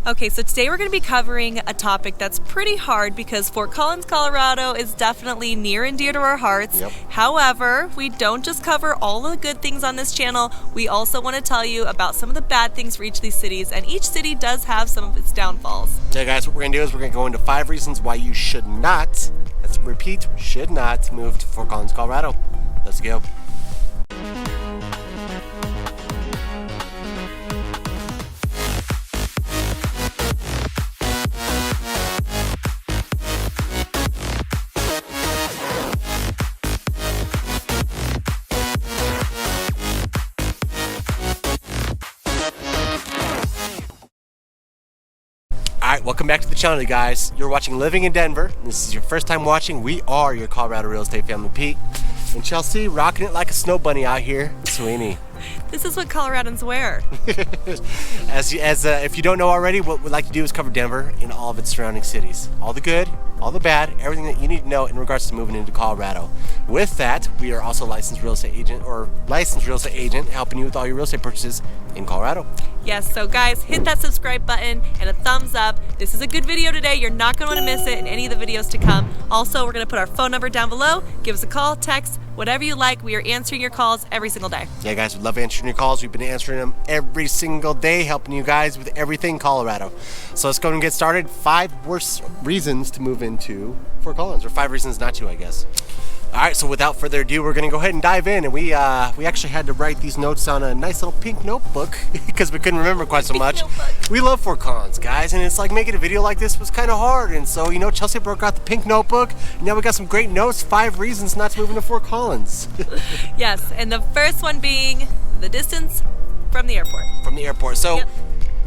Okay, so today we're going to be covering a topic that's pretty hard because Fort Collins, Colorado is definitely near and dear to our hearts. Yep. However, we don't just cover all of the good things on this channel. We also want to tell you about some of the bad things for each of these cities, and each city does have some of its downfalls. Yeah, guys, what we're going to do is we're going to go into 5 reasons why you should not, let's repeat, should not move to Fort Collins, Colorado. Let's go. Alright, welcome back to the channel, you guys. You're watching Living in Denver. This is your first time watching. We are your Colorado real estate family, Pete and Chelsea, rocking it like a snow bunny out here. Sweeney. This is what Coloradans wear. If you don't know already, what we'd like to do is cover Denver and all of its surrounding cities. All the good, all the bad, everything that you need to know in regards to moving into Colorado. With that, we are also a licensed real estate agent helping you with all your real estate purchases in Colorado. Yes, so guys, hit that subscribe button and a thumbs up. This is a good video today. You're not going to want to miss it in any of the videos to come. Also, we're going to put our phone number down below. Give us a call, text, whatever you like. We are answering your calls every single day. Yeah, guys, we love answering your calls. We've been answering them every single day, helping you guys with everything Colorado. So let's go and get started. 5 worst reasons to move into Fort Collins, or 5 reasons not to, I guess. All right, so without further ado, we're going to go ahead and dive in. And we actually had to write these notes on a nice little pink notebook because we couldn't remember quite so much. We love Fort Collins, guys, and it's like making a video like this was kind of hard. And so, you know, Chelsea broke out the pink notebook. And now we got some great notes, 5 reasons not to move into Fort Collins. Yes, and the first one being the distance from the airport. From the airport. So. Yep.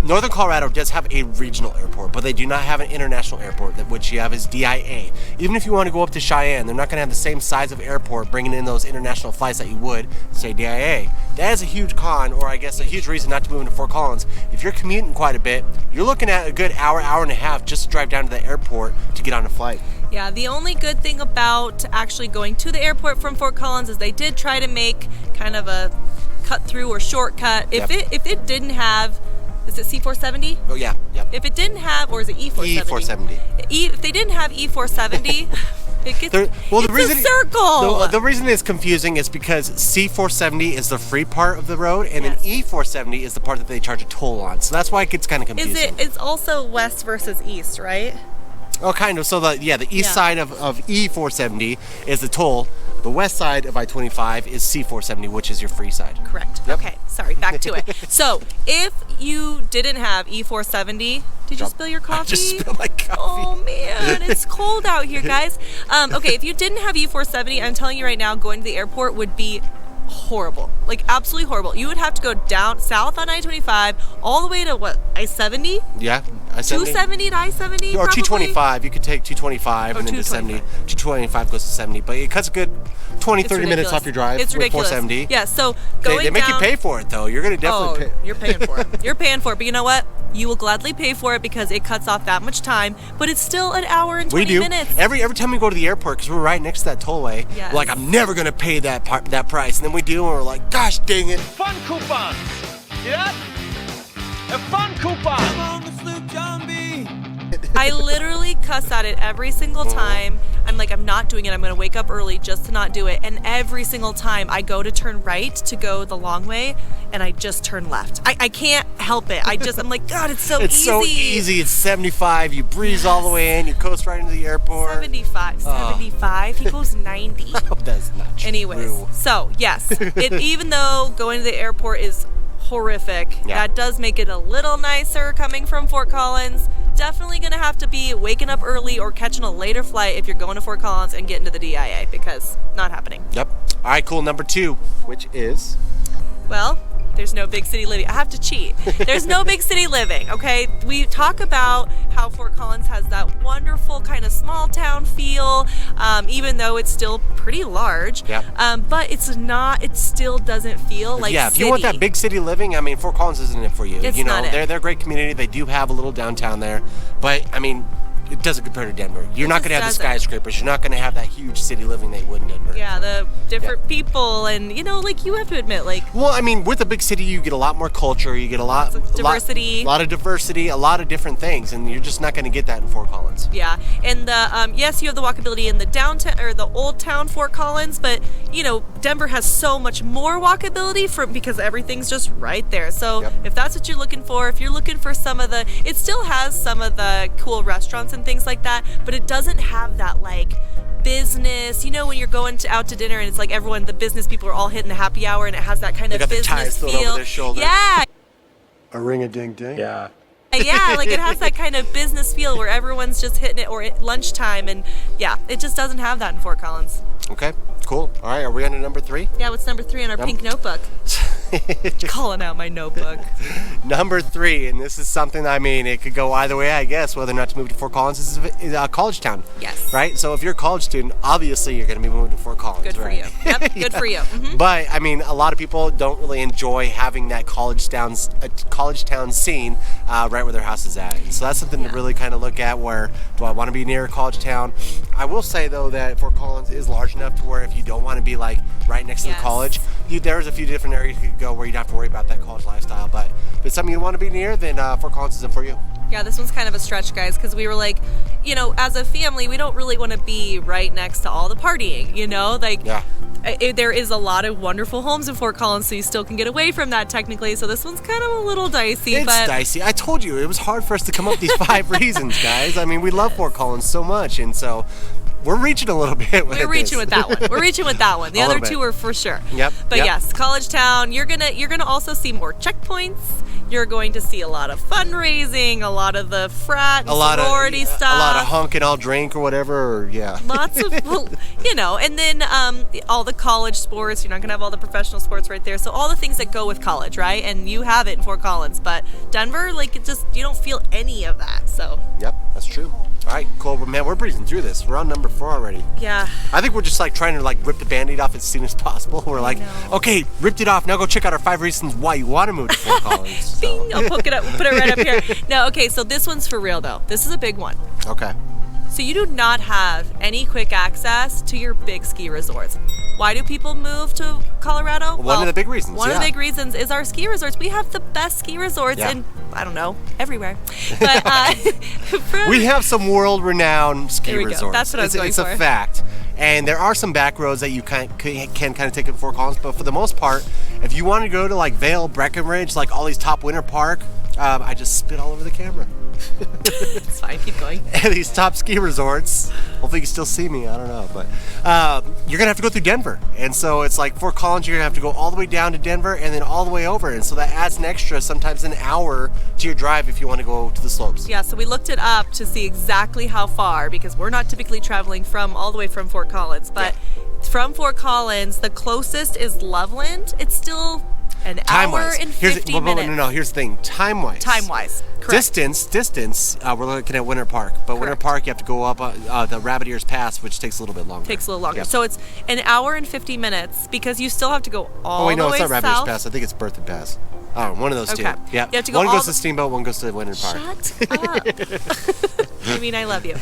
Northern Colorado does have a regional airport, but they do not have an international airport, which you have is DIA. Even if you want to go up to Cheyenne, they're not going to have the same size of airport bringing in those international flights that you would, say, DIA. That is a huge con, or I guess a huge reason not to move into Fort Collins. If you're commuting quite a bit, you're looking at a good hour and a half just to drive down to the airport to get on a flight. Yeah, the only good thing about actually going to the airport from Fort Collins is they did try to make kind of a cut through or shortcut. If it didn't have... Is it C470? Oh, yeah. Yep. If it didn't have, or is it E470? E470. If they didn't have E470, it gets, it's a circle. The reason it's confusing is because C470 is the free part of the road, and then E470 is the part that they charge a toll on. So that's why it gets kind of confusing. It's also west versus east, right? Oh, kind of. So the east side of E470 is the toll. The west side of I-25 is C470, which is your free side. Correct. Yep. Okay, sorry, back to it. So, if you didn't have E470, did you spill your coffee? I just spilled my coffee. Oh man, it's cold out here, guys. Okay, if you didn't have E470, I'm telling you right now, going to the airport would be horrible. Like, absolutely horrible. You would have to go down south on I-25 all the way to what, I-70? Yeah, I-70. 270 to I-70 or probably? 225. You could take 225 and then to 70. 225 goes to 70, but it cuts a good 20-30 minutes off your drive. It's ridiculous. 470. Yeah, so going they make you pay for it, though. You're going to definitely pay. You're paying for it. You're paying for it, but you know what? You will gladly pay for it because it cuts off that much time, but it's still an hour and 20 minutes. Every time we go to the airport, because we're right next to that tollway, yes. We're like, I'm never going to pay that price. And then we do, and we're like, gosh dang it. Fun coupons. See that? A fun coupon. I'm on the flip, John B. I literally cuss at it every single time. I'm like, I'm not doing it. I'm going to wake up early just to not do it. And every single time I go to turn right to go the long way, and I just turn left. I can't help it. I'm like, God, it's so easy. It's so easy. It's 75. You breeze all the way in. You coast right into the airport. 75. 75. He goes 90. Oh, that's not true. Anyways, so yes, even though going to the airport is horrific, that does make it a little nicer coming from Fort Collins. Definitely gonna have to be waking up early or catching a later flight if you're going to Fort Collins and getting to the DIA, because not happening. Yep. All right, cool. Number 2, which is? Well, there's no big city living. I have to cheat. There's no big city living, okay? We talk about how Fort Collins has that wonderful kind of small town feel, even though it's still pretty large. Yep. But it's not, it still doesn't feel like if city. you want that big city living, I mean, Fort Collins isn't it for you. It's you know, not it. they're a great community. They do have a little downtown there. But, I mean, it doesn't compare to Denver. You're not going to have the doesn't. skyscrapers. You're not going to have that huge city living that you would in Denver. Yeah, the different people, and like you have to admit, like Well, I mean, with a big city, you get a lot more culture. You get a lot of diversity. a lot of diversity, a lot of different things, and you're just not going to get that in Fort Collins. yeah, and the yes, you have the walkability in the downtown or the old town Fort Collins, but Denver has so much more walkability because everything's just right there. So Yep. if that's what you're looking for, if you're looking for it still has some of the cool restaurants and things like that, but it doesn't have that like business. When you're going out to dinner and it's like the business people are all hitting the happy hour, and it has that kind They of got the business ties thrown feel. over their shoulder. Yeah. A ring-a-ding-ding? Yeah. Yeah, like it has that kind of business feel where everyone's just hitting it, or at lunchtime, and yeah, it just doesn't have that in Fort Collins. Okay, cool. All right, are we on to number 3? Yeah, what's number 3 on our pink notebook? Calling out my notebook. Number 3, and this is something, it could go either way, I guess, whether or not to move to Fort Collins. This is a college town. Yes. Right? So if you're a college student, obviously you're going to be moving to Fort Collins. Good for right? you. Yep, good for you. Mm-hmm. But, a lot of people don't really enjoy having that college town scene right where their house is at. And so that's something to really kind of look at, where do I want to be near a college town? I will say, though, that Fort Collins is large enough to where if you don't want to be, like, right next to the Yes. college, there's a few different areas you could go where you don't have to worry about that college lifestyle. But if it's something you want to be near, then Fort Collins isn't for you. Yeah, this one's kind of a stretch, guys, because we were like, as a family, we don't really want to be right next to all the partying, Yeah. There is a lot of wonderful homes in Fort Collins, so you still can get away from that technically. So this one's kind of a little dicey. It's but dicey. I told you, it was hard for us to come up with these 5 reasons, guys. We love Fort Collins so much, and so we're reaching a little bit with We're reaching this. with that one. We're reaching with that one. The A other little two bit. are for sure. Yep, But yep. yes, college town. You're gonna also see more checkpoints. You're going to see a lot of fundraising, a lot of the frat and sorority stuff. A lot of honking, I'll drink or whatever. Or, yeah. Lots of, and then all the college sports. You're not going to have all the professional sports right there. So all the things that go with college, right? And you have it in Fort Collins. But Denver, you don't feel any of that. So, Yep, that's true. All right, cool. Man, we're breezing through this. We're on number 4 already. yeah. I think we're just trying to rip the Band-Aid off as soon as possible. We're like, know. okay, ripped it off. Now go check out our 5 reasons why you want to move to Fort Collins. Bing, I'll put it right up here. No, okay, so this one's for real, though. This is a big one. Okay. So you do not have any quick access to your big ski resorts. Why do people move to Colorado? One of the big reasons, One of the yeah. big reasons is our ski resorts. We have the best ski resorts Yeah. in, I don't know, everywhere. But We have some world-renowned ski There we go. resorts. That's what I was going It's for. a fact. And there are some back roads that you can kind of take in Fort Collins, but for the most part, if you want to go to Vail, Breckenridge, all these top Winter Park, I just spit all over the camera. it's fine, keep going. And these top ski resorts, hopefully you can still see me, I don't know, but you're gonna have to go through Denver. And so it's Fort Collins, you're gonna have to go all the way down to Denver and then all the way over. And so that adds an extra, sometimes an hour to your drive if you want to go to the slopes. Yeah, so we looked it up to see exactly how far, because we're not typically traveling all the way from Fort Collins, but from Fort Collins, the closest is Loveland. It's still an hour and 50 minutes. No, here's the thing. Time-wise. Time-wise, correct. Distance, we're looking at Winter Park. But Winter Correct. Park, you have to go up the Rabbit Ears Pass, which takes a little bit longer. Takes a little longer. Yep. So it's an hour and 50 minutes because you still have to go all Oh, wait, no, the way it's not Rabbit Ears south. Pass. I think it's Berthoud Pass. Oh, one of those Okay. two. Yeah. You have to go one all goes the- to Steamboat, one goes to Winter Park. Shut up. I love you.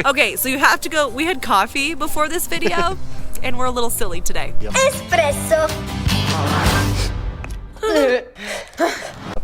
Okay, so you have to go. We had coffee before this video, and we're a little silly today. Espresso.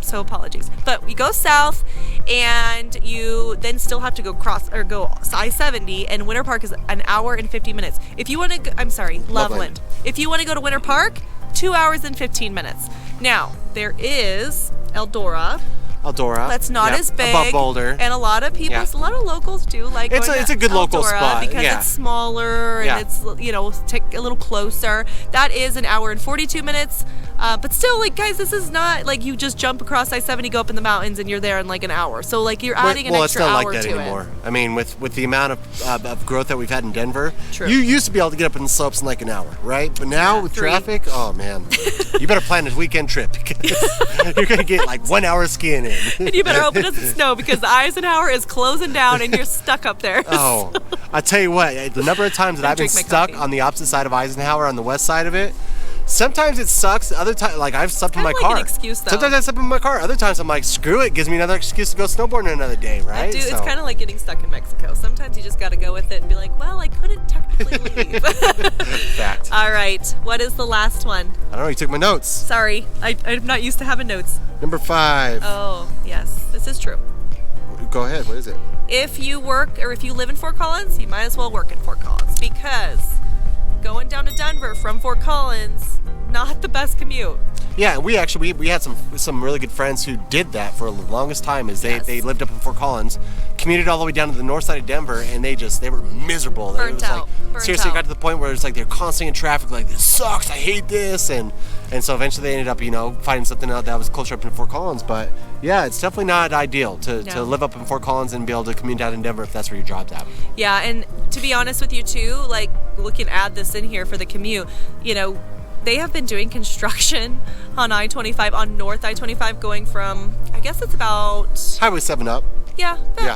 So apologies. But we go south, and you then still have to go go I-70, and Winter Park is an hour and 50 minutes. If you want to, Loveland. If you want to go to Winter Park, 2 hours and 15 minutes. Now there is Eldora. That's not Yep, as big. above Boulder. And a lot of people, Yeah. a lot of locals do like It's going a to good local Eldora spot, because yeah. it's smaller and Yeah. it's, take a little closer. That is an hour and 42 minutes. But still, guys, this is not you just jump across I-70, go up in the mountains, and you're there in an hour. So you're adding an extra it's not hour like that to anymore. it. With the amount of growth that we've had in Denver, True. you used to be able to get up in the slopes in an hour, right? But now with 3. traffic, oh man, you better plan a weekend trip because you're gonna get 1 hour skiing in. And you better hope it doesn't snow because the Eisenhower is closing down and you're stuck up there. Oh, I tell you what, the number of times that I've been Drink my stuck coffee. on the opposite side of Eisenhower on the west side of it, Sometimes it sucks. Other times, like I've slept in my kinda car. like an excuse, though. Sometimes I sleep in my car. Other times I'm like, screw it. Gives me another excuse to go snowboarding another day, right? Dude, it's kind of like getting stuck in Mexico. Sometimes you just got to go with it and be like, well, I couldn't technically leave. Fact. All right. What is the last one? I don't know. You took my notes. Sorry. I'm not used to having notes. Number 5. Oh, yes. This is true. Go ahead. What is it? If you work or if you live in Fort Collins, you might as well work in Fort Collins because going down to Denver from Fort Collins, not the best commute. Yeah, we actually we had some really good friends who did that for the longest time. Is Yes. they lived up in Fort Collins, commuted all the way down to the north side of Denver, and they were miserable. It Burnt was out. like Burnt seriously out. got to the point where it's like they're constantly in traffic. Like, this sucks. I hate this. And so eventually they ended up finding something out that was closer up in Fort Collins. But yeah, it's definitely not ideal to No. live up in Fort Collins and be able to commute down in Denver if that's where your job's at. Yeah, and to be honest with you too, like we can add this in here for the commute. They have been doing construction on I-25, on North I-25, going from, I guess it's about, Highway 7 up, yeah, a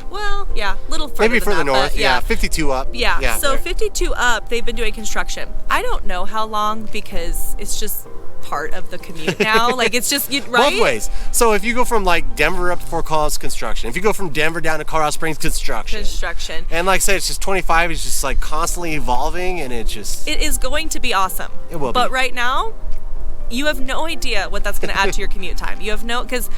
little further maybe than further that, north. but Yeah, 52 up. Yeah, so there. 52 up, they've been doing construction. I don't know how long because it's just part of the commute now. Like, it's just, right? Both ways. So if you go from like Denver up to Fort Collins, construction. If you go from Denver down to Colorado Springs, construction. And like I said, it's just 25 is just like constantly evolving, and it is going to be awesome. It will be. But right now, you have no idea what that's going to add to your commute time. You have because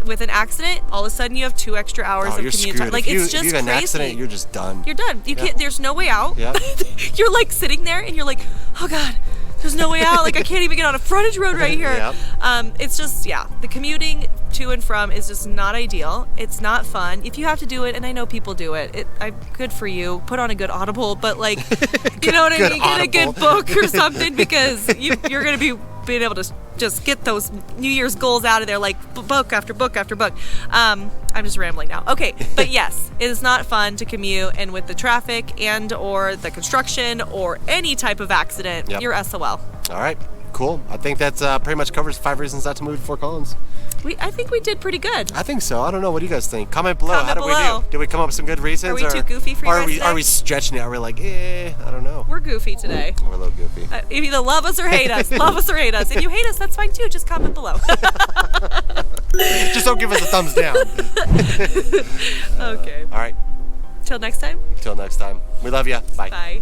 with an accident, all of a sudden you have 2 extra hours of you're commute screwed. time. Like, it's just if you have an crazy. accident, you're just done. You're done. You can't. There's no way out. Yeah. You're like sitting there and you're like, oh God, there's no way out. Like, I can't even get on a frontage road right here. Yep. It's just, the commuting to and from is just not ideal. It's not fun. If you have to do it, and I know people do it, good for you. Put on a good Audible, but like, you know what I mean? Get a good book or something, because you're going to be being able to just get those New Year's goals out of there, like book after book after book. I'm just rambling now. Okay, but yes, it is not fun to commute, and with the traffic and or the construction or any type of accident, Yep. you're SOL. All right, cool. I think that's pretty much covers 5 reasons not to move to Fort Collins. I think we did pretty good. I think so. I don't know. What do you guys think? Comment below. Comment How did below. we do? Did we come up with some good reasons? Are we too goofy for you guys Are we today? stretching it? Are we like, I don't know. We're goofy today. We're a little goofy. You either love us or hate us. Love us or hate us. If you hate us, that's fine too. Just comment below. Just don't give us a thumbs down. Okay. All right. Till next time. Till next time. We love you. Bye. Bye.